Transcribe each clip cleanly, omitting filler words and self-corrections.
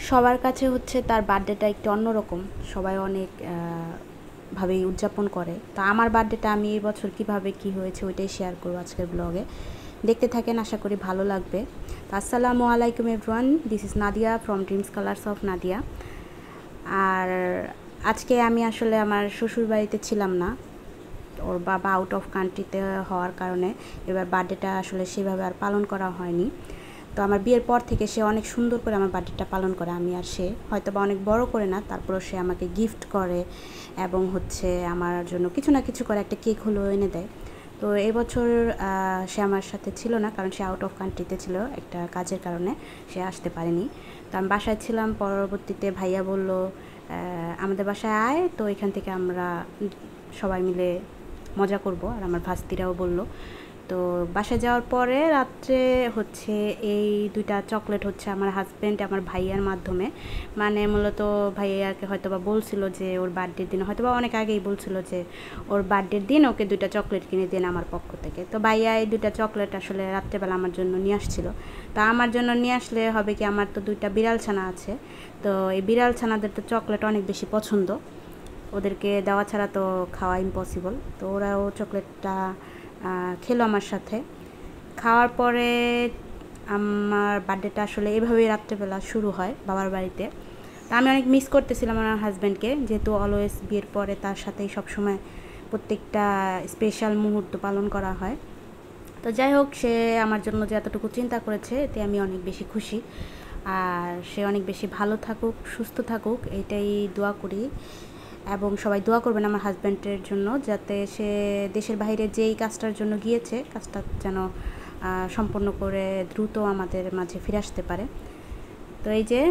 সবার কাছে হচ্ছে তার বার্থডেটা একটু অন্যরকম, সবাই অনেক ভাবেই উদযাপন করে। তো আমার বার্থডেটা আমি এই বছর কীভাবে কী হয়েছে ওইটাই শেয়ার করবো আজকের ব্লগে। দেখতে থাকেন, আশা করি ভালো লাগবে। তো আসসালামু আলাইকুম everyone, this is Nadia from dreams colours of Nadia. আর আজকে আমি আসলে আমার শ্বশুর বাড়িতে ছিলাম না, ওর বাবা আউট অফ কান্ট্রিতে হওয়ার কারণে এবার বার্থডেটা আসলে সেভাবে আর পালন করা হয়নি। তো আমার বিয়ের পর থেকে সে অনেক সুন্দর করে আমার বার্থডেটা পালন করে। আমি আর সে হয়তো বা অনেক বড় করে না, তারপরেও সে আমাকে গিফট করে এবং হচ্ছে আমার জন্য কিছু না কিছু করে, একটা কেক হলেও এনে দেয়। তো এবছর সে আমার সাথে ছিল না, কারণ সে আউট অফ কান্ট্রিতে ছিল, একটা কাজের কারণে সে আসতে পারেনি। তো আমি বাসায় ছিলাম। পরবর্তীতে ভাইয়া বলল আমাদের বাসায় আয়, তো এখান থেকে আমরা সবাই মিলে মজা করব। আর আমার ভাস্তিরাও বলল। তো বাসায় যাওয়ার পরে রাত্রে হচ্ছে এই দুইটা চকলেট হচ্ছে আমার হাজব্যান্ড আমার ভাইয়ার মাধ্যমে, মানে মূলত ভাইয়াকে হয়তো বা বলছিল যে ওর বার্থডের দিন, হয়তো বা অনেক আগেই বলছিল যে ওর বার্থডের দিন ওকে দুইটা চকলেট কিনে দিন আমার পক্ষ থেকে। তো ভাইয়া এই দুইটা চকলেট আসলে রাত্রেবেলা আমার জন্য নিয়ে আসছিল। তা আমার জন্য নিয়ে আসলে হবে কি, আমার তো দুইটা বিড়াল ছানা আছে, তো এই বিড়াল ছানাদের তো চকলেট অনেক বেশি পছন্দ, ওদেরকে দেওয়া ছাড়া তো খাওয়া ইম্পসিবল। তো ওরাও চকলেটটা খেলো আমার সাথে। খাওয়ার পরে আমার বার্থডেটা আসলে এভাবেই রাত্রেবেলা শুরু হয় বাবার বাড়িতে। তা আমি অনেক মিস করতেছিলাম আমার হাজব্যান্ডকে, যেহেতু অলওয়েজ বিয়ের পরে তার সাথেই সবসময় প্রত্যেকটা স্পেশাল মুহূর্ত পালন করা হয়। তো যাই হোক, সে আমার জন্য যে এতটুকু চিন্তা করেছে এতে আমি অনেক বেশি খুশি। আর সে অনেক বেশি ভালো থাকুক, সুস্থ থাকুক, এইটাই দোয়া করি। এবং সবাই দোয়া করবেন আমার হাজব্যান্ডের জন্য, যাতে সে দেশের বাইরে যেই কাজটার জন্য গিয়েছে কাজটা যেন সম্পন্ন করে দ্রুত আমাদের মাঝে ফিরে আসতে পারে। তো এই যে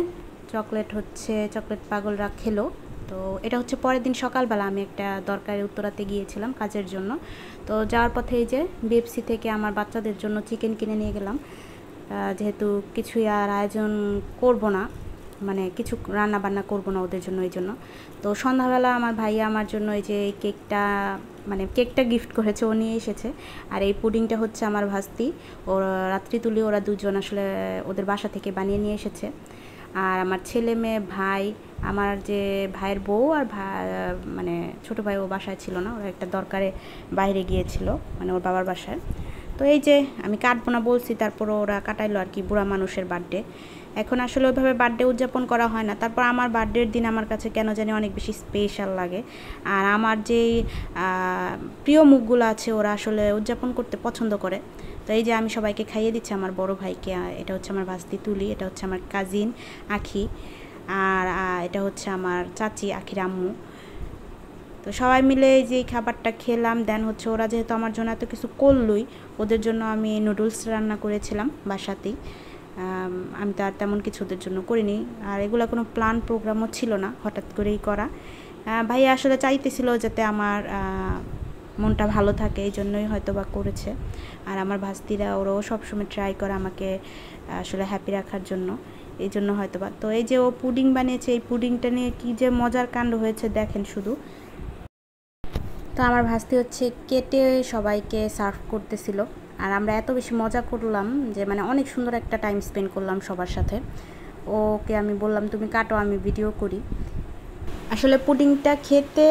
চকলেট হচ্ছে, চকলেট পাগলরা খেলো। তো এটা হচ্ছে পরের দিন সকালবেলা আমি একটা দরকারি উত্তরাতে গিয়েছিলাম কাজের জন্য। তো যাওয়ার পথে এই যে বিএফসি থেকে আমার বাচ্চাদের জন্য চিকেন কিনে নিয়ে গেলাম, যেহেতু কিছুই আর আয়োজন করব না, মানে কিছু রান্না বান্না করবো না ওদের জন্য, এই জন্য। তো সন্ধ্যাবেলা আমার ভাইয়া আমার জন্য এই যে কেকটা, মানে কেকটা গিফট করেছে, ও নিয়ে এসেছে। আর এই পুডিংটা হচ্ছে আমার ভাস্তি, ওর রাত্রি তুলি, ওরা দুজন আসলে ওদের বাসা থেকে বানিয়ে নিয়ে এসেছে। আর আমার ছেলে মেয়ে ভাই, আমার যে ভাইয়ের বউ আর মানে ছোটো ভাই ও বাসায় ছিল না, ওরা একটা দরকারে বাইরে গিয়েছিল, মানে ওর বাবার বাসায়। তো এই যে আমি কাটবো না বলছি, তারপর ওরা কাটাইলো আর কি, বুড়া মানুষের বার্থডে। এখন আসলে ওইভাবে বার্থডে উদযাপন করা হয় না, তারপর আমার বার্থডের দিন আমার কাছে কেন জানি অনেক বেশি স্পেশাল লাগে। আর আমার যেই প্রিয় মুখগুলো আছে ওরা আসলে উদযাপন করতে পছন্দ করে। তো এই যে আমি সবাইকে খাইয়ে দিচ্ছি, আমার বড় ভাইকে, এটা হচ্ছে আমার ভাস্তি তুলি, এটা হচ্ছে আমার কাজিন আখি, আর এটা হচ্ছে আমার চাচি আখির আম্মু। তো সবাই মিলে এই যে খাবারটা খেলাম। দেন হচ্ছে ওরা যেহেতু আমার জন্য এত কিছু করলই, ওদের জন্য আমি নুডলস রান্না করেছিলাম বাসাতেই। আমি তো আর তেমন কিছু ওদের জন্য করিনি, আর এগুলো কোনো প্ল্যান প্রোগ্রামও ছিল না, হঠাৎ করেই করা। ভাইয়া আসলে চাইতেছিল যাতে আমার মনটা ভালো থাকে, এই জন্যই হয়তো বা করেছে। আর আমার ভাস্তিরা ওরাও সবসময় ট্রাই করে আমাকে আসলে হ্যাপি রাখার জন্য, এই জন্য হয়তো বা। তো এই যে ও পুডিং বানিয়েছে, এই পুডিংটা নিয়ে কী যে মজার কাণ্ড হয়েছে দেখেন শুধু। তো আমার ভাস্তি হচ্ছে কেটে সবাইকে সার্ভ করতেছিল, আর আমরা এত বেশি মজা করলাম যে মানে অনেক সুন্দর একটা টাইম স্পেন্ড করলাম সবার সাথে। ওকে আমি বললাম তুমি কাটো, আমি ভিডিও করি। আসলে পুডিংটা খেতে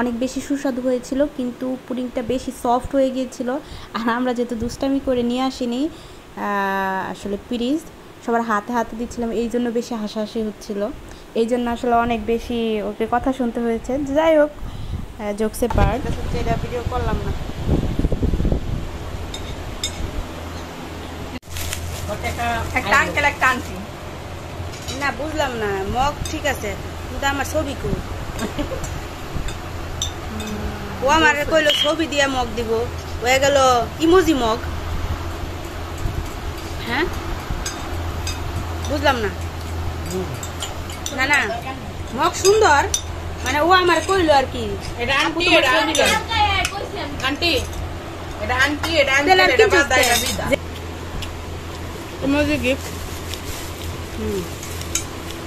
অনেক বেশি সুস্বাদু হয়েছিল, কিন্তু পুডিংটা বেশি সফট হয়ে গিয়েছিল। আর আমরা যেহেতু দুষ্টামি করে নিয়ে আসিনি আসলে পিরিজ, সবার হাতে হাতে দিচ্ছিলাম, এই জন্য বেশি হাসাহাসি হচ্ছিল, এই জন্য আসলে অনেক বেশি ওকে কথা শুনতে হয়েছে। যাই হোক, জোকসে পার্ট, এটা ভিডিও করলাম না। একটা আঙ্কেল একটা আন্টি না বুঝলাম না, মগ ঠিক আছে কিন্তু আমার ছবি কো, ও আমার কইলো ছবি দিয়ে মগ দিব, হয়ে গেল ইমোজি মগ। হ্যাঁ বুঝলাম না, না না মগ সুন্দর, মানে ও আমার কইলো আর কি এটা আন্টি, এটা আন্টি, এটা আন্টি, এটা আঙ্কেল, এটা বাবা, এটা বিদা ইমোজি গিফট।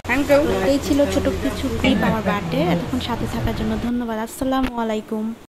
Thank you. এই ছিল ছোট কিছু ক্লিপ আমার বার্থডে। এতক্ষণ সাথে থাকার জন্য ধন্যবাদ। আসসালামু আলাইকুম।